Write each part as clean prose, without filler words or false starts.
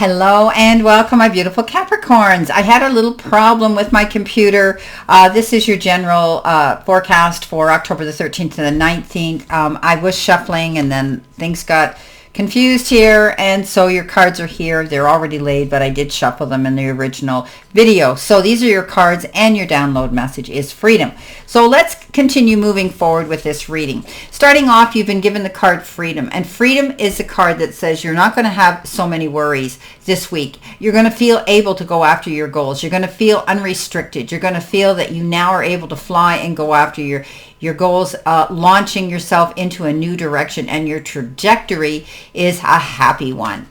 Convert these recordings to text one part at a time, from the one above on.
Hello and welcome, my beautiful Capricorns. I had a little problem with my computer. This is your general forecast for October the 13th to the 19th. I was shuffling and then things got confused here, and so your cards are here. They're already laid, but I did shuffle them in the original video. So these are your cards, and your download message is freedom. So let's continue moving forward with this reading. Starting off, you've been given the card freedom, and freedom is a card that says you're not going to have so many worries this week. You're going to feel able to go after your goals. You're going to feel unrestricted. You're going to feel that you now are able to fly and go after your goals, launching yourself into a new direction, and your trajectory is a happy one.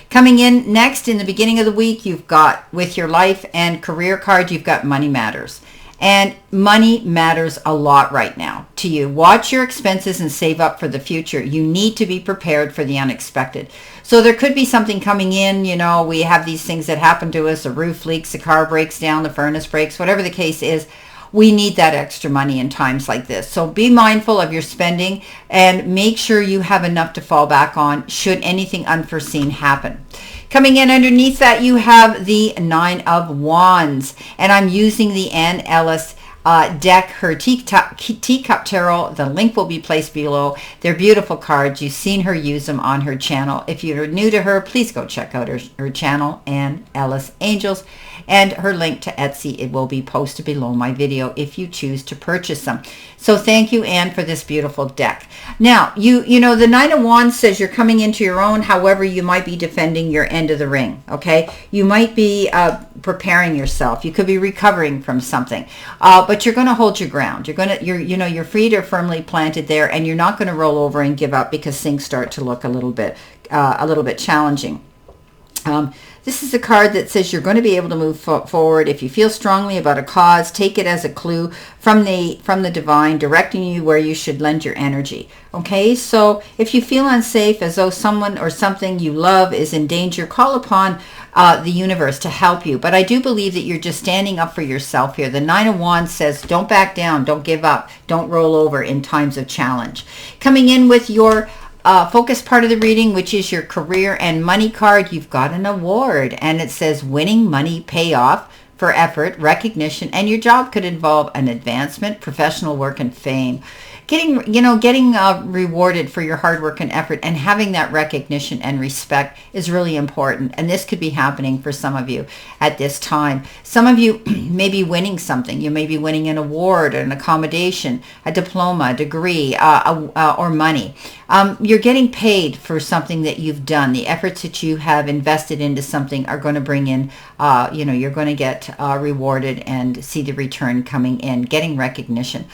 Coming in next in the beginning of the week, you've got, with your life and career card, you've got money matters. And money matters a lot right now to you. Watch your expenses and save up for the future. You need to be prepared for the unexpected. So there could be something coming in. You know, we have these things that happen to us. A roof leaks, a car breaks down, the furnace breaks, whatever the case is. We need that extra money in times like this. So be mindful of your spending and make sure you have enough to fall back on should anything unforeseen happen. Coming in underneath that, you have the Nine of Wands, and I'm using the Anne Ellis deck, her teacup tarot. The link will be placed below. They're beautiful cards. You've seen her use them on her channel. If you're new to her, please go check out her channel, Anne Ellis Angels, and her link to Etsy. It will be posted below my video if you choose to purchase them. So thank you, Anne, for this beautiful deck. Now, you know, the Nine of Wands says you're coming into your own. However, you might be defending your end of the ring, okay? You might be preparing yourself. You could be recovering from something, but you're going to hold your ground. Your feet are firmly planted there, and you're not going to roll over and give up because things start to look a little bit challenging. This is a card that says you're going to be able to move forward. If you feel strongly about a cause, take it as a clue from the divine, directing you where you should lend your energy. Okay, so if you feel unsafe, as though someone or something you love is in danger, call upon the universe to help you. But I do believe that you're just standing up for yourself here. The Nine of Wands says don't back down, don't give up, don't roll over in times of challenge. Coming in with your focus part of the reading, which is your career and money card, you've got an award, and it says winning money payoff for effort, recognition, and your job could involve an advancement, professional work, and fame. Getting rewarded for your hard work and effort, and having that recognition and respect is really important. And this could be happening for some of you at this time. Some of you may be winning something. You may be winning an award, an accommodation, a diploma, a degree, or money. You're getting paid for something that you've done. The efforts that you have invested into something are going to bring in, you're going to get rewarded and see the return coming in, getting recognition.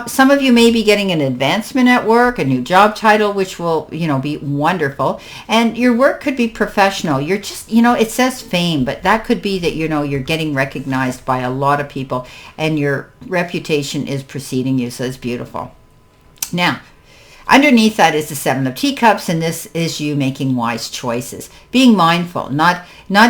Some of you may be getting an advancement at work, a new job title, which will, be wonderful. And your work could be professional. You're just, it says fame, but that could be that, you're getting recognized by a lot of people and your reputation is preceding you. So it's beautiful. Now, underneath that is the Seven of Teacups, and this is you making wise choices, being mindful, not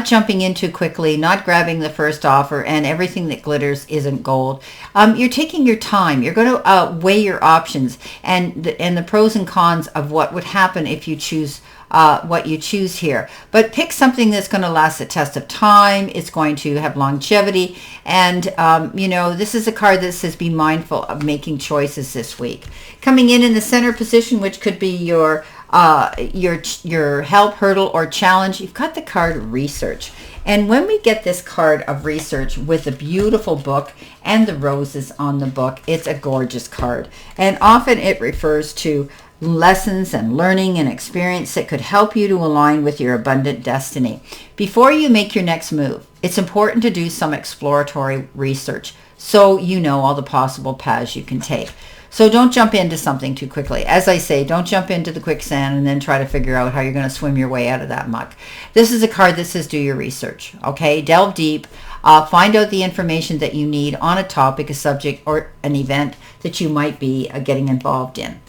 jumping in too quickly, not grabbing the first offer, and everything that glitters isn't gold. You're taking your time. You're going to weigh your options and the pros and cons of what would happen if you choose what you choose here. But pick something that's going to last the test of time. It's going to have longevity. And, this is a card that says be mindful of making choices this week. Coming in the center position, which could be your help, hurdle, or challenge, you've got the card research. And when we get this card of research with a beautiful book and the roses on the book, it's a gorgeous card. And often it refers to lessons and learning and experience that could help you to align with your abundant destiny. Before you make your next move, it's important to do some exploratory research so you know all the possible paths you can take. So don't jump into something too quickly. As I say, don't jump into the quicksand and then try to figure out how you're going to swim your way out of that muck. This is a card that says do your research, okay? Delve deep. Find out the information that you need on a topic, a subject, or an event that you might be getting involved in.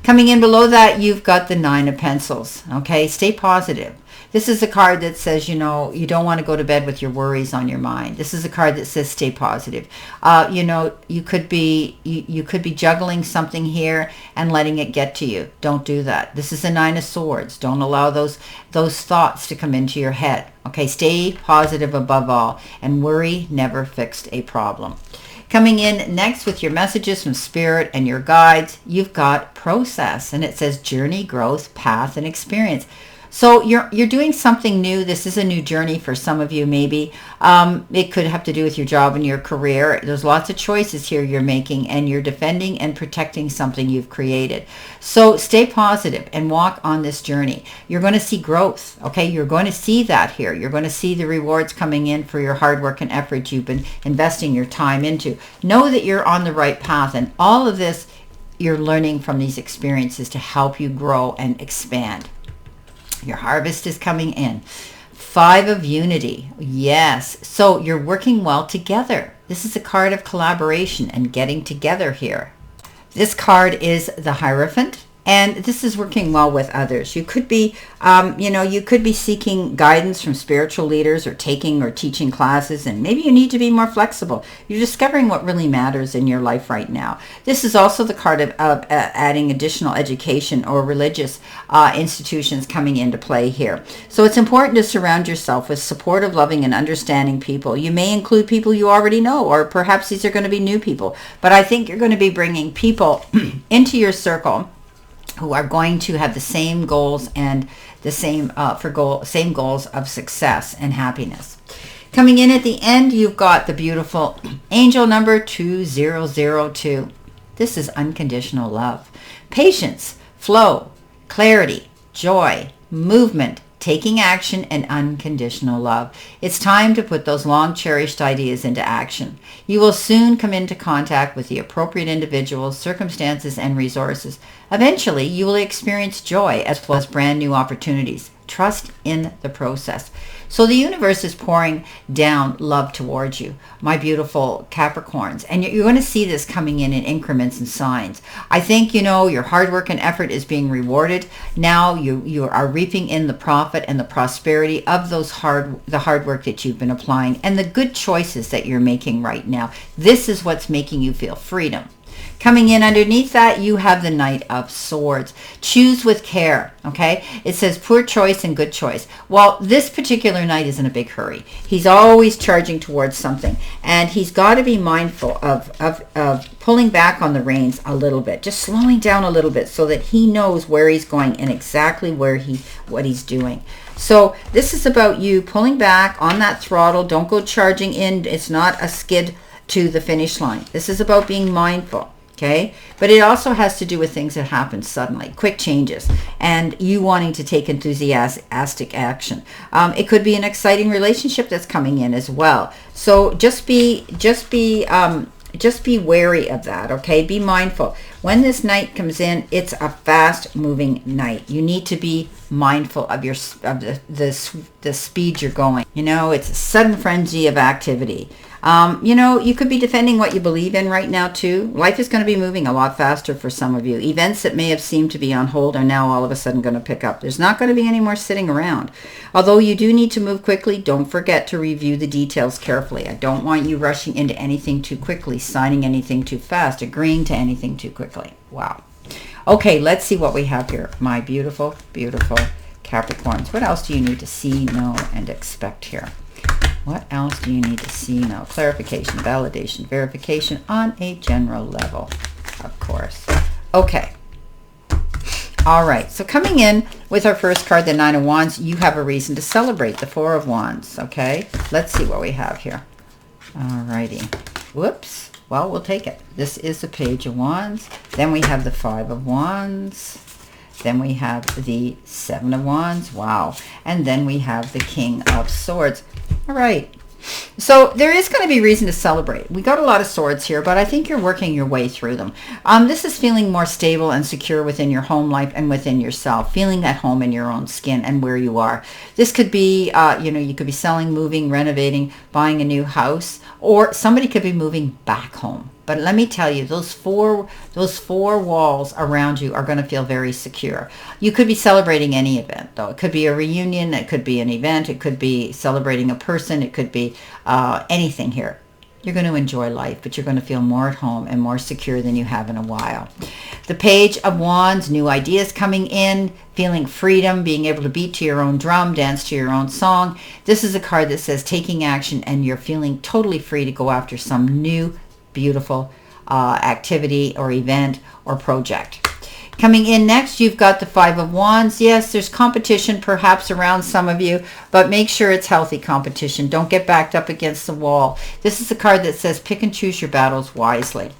Coming in below that, you've got the Nine of Pencils, okay? Stay positive. This is a card that says, you know, you don't want to go to bed with your worries on your mind. This is a card that says stay positive. You know, you could be juggling something here and letting it get to you. Don't do that. This is a Nine of Swords. Don't allow those thoughts to come into your head. Okay, stay positive above all, and worry never fixed a problem. Coming in next with your messages from Spirit and your guides, you've got process, and it says journey, growth, path, and experience. So you're doing something new. This is a new journey for some of you, maybe. It could have to do with your job and your career. There's lots of choices here you're making, and you're defending and protecting something you've created. So stay positive and walk on this journey. You're going to see growth, okay? You're going to see that here. You're going to see the rewards coming in for your hard work and effort you've been investing your time into. Know that you're on the right path, and all of this you're learning from these experiences to help you grow and expand. Your harvest is coming in. Five of Unity. Yes. So you're working well together. This is a card of collaboration and getting together here. This card is the Hierophant, and this is working well with others. You could be, you could be seeking guidance from spiritual leaders or taking or teaching classes, and maybe you need to be more flexible. You're discovering what really matters in your life right now. This is also the card of adding additional education or religious institutions coming into play here. So it's important to surround yourself with supportive, loving, and understanding people. You may include people you already know, or perhaps these are going to be new people. But I think you're going to be bringing people into your circle who are going to have the same goals and the same goals of success and happiness. Coming in at the end, you've got the beautiful angel number 2002. This is unconditional love, patience, flow, clarity, joy, movement, taking action, and unconditional love. It's time to put those long cherished ideas into action. You will soon come into contact with the appropriate individuals, circumstances, and resources. Eventually, you will experience joy as well as brand new opportunities. Trust in the process. So the universe is pouring down love towards you, my beautiful Capricorns. And you're going to see this coming in increments and signs. I think, your hard work and effort is being rewarded. Now you are reaping in the profit and the prosperity of the hard work that you've been applying and the good choices that you're making right now. This is what's making you feel freedom. Coming in underneath that, you have the Knight of Swords. Choose with care, okay? It says poor choice and good choice. Well, this particular knight is in a big hurry. He's always charging towards something, and he's got to be mindful of pulling back on the reins a little bit, just slowing down a little bit so that he knows where he's going and exactly what he's doing. So this is about you pulling back on that throttle. Don't go charging in. It's not a skid to the finish line. This is about being mindful. Okay, but it also has to do with things that happen suddenly, quick changes, and you wanting to take enthusiastic action. It could be an exciting relationship that's coming in as well. So just be wary of that. Okay, be mindful. When this night comes in, it's a fast-moving night. You need to be mindful of the speed you're going. It's a sudden frenzy of activity. You could be defending what you believe in right now too. Life is going to be moving a lot faster for some of you. Events that may have seemed to be on hold are now all of a sudden going to pick up. There's not going to be any more sitting around. Although you do need to move quickly, don't forget to review the details carefully. I don't want you rushing into anything too quickly, signing anything too fast, agreeing to anything too quickly. Wow. Okay, let's see what we have here. My beautiful, beautiful Capricorns. What else do you need to see, know, and expect here? What else do you need to see, know? Clarification, validation, verification on a general level, of course. Okay. All right. So coming in with our first card, the Nine of Wands, you have a reason to celebrate, the Four of Wands. Okay. Let's see what we have here. All righty. Whoops. Well, we'll take it. This is the Page of Wands. Then we have the Five of Wands. Then we have the Seven of Wands. Wow. And then we have the King of Swords. All right. So there is going to be reason to celebrate. We got a lot of swords here, but I think you're working your way through them. This is feeling more stable and secure within your home life and within yourself, feeling at home in your own skin and where you are. This could be, you could be selling, moving, renovating, buying a new house, or somebody could be moving back home. But let me tell you, those four walls around you are going to feel very secure. You could be celebrating any event, though. It could be a reunion. It could be an event. It could be celebrating a person. It could be anything here. You're going to enjoy life, but you're going to feel more at home and more secure than you have in a while. The Page of Wands, new ideas coming in, feeling freedom, being able to beat to your own drum, dance to your own song. This is a card that says taking action, and you're feeling totally free to go after some new beautiful activity or event or project. Coming in next, you've got the Five of Wands. Yes, there's competition perhaps around some of you, but make sure it's healthy competition. Don't get backed up against the wall. This is a card that says pick and choose your battles wisely.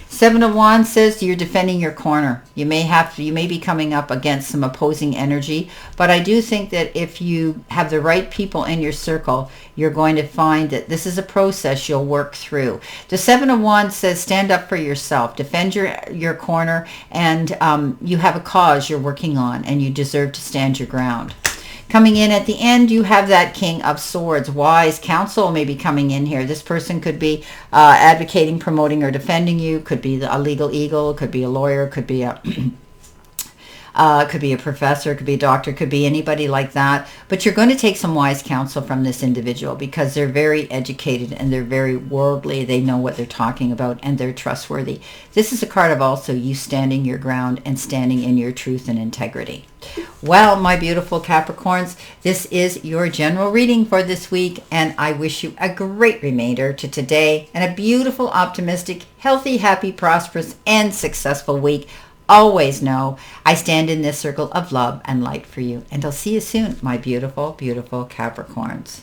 Seven of Wands says you're defending your corner. You may be coming up against some opposing energy, but I do think that if you have the right people in your circle, you're going to find that this is a process you'll work through. The Seven of Wands says stand up for yourself, defend your corner, and you have a cause you're working on, and you deserve to stand your ground. Coming in at the end, you have that King of Swords. Wise counsel may be coming in here. This person could be advocating, promoting, or defending you. Could be a legal eagle. Could be a lawyer. Could be a could be a professor, could be a doctor, could be anybody like that. But you're going to take some wise counsel from this individual because they're very educated and they're very worldly. They know what they're talking about and they're trustworthy. This is a card of also you standing your ground and standing in your truth and integrity. Well, my beautiful Capricorns, this is your general reading for this week, and I wish you a great remainder to today and a beautiful, optimistic, healthy, happy, prosperous, and successful week. Always know I stand in this circle of love and light for you. And I'll see you soon, my beautiful, beautiful Capricorns.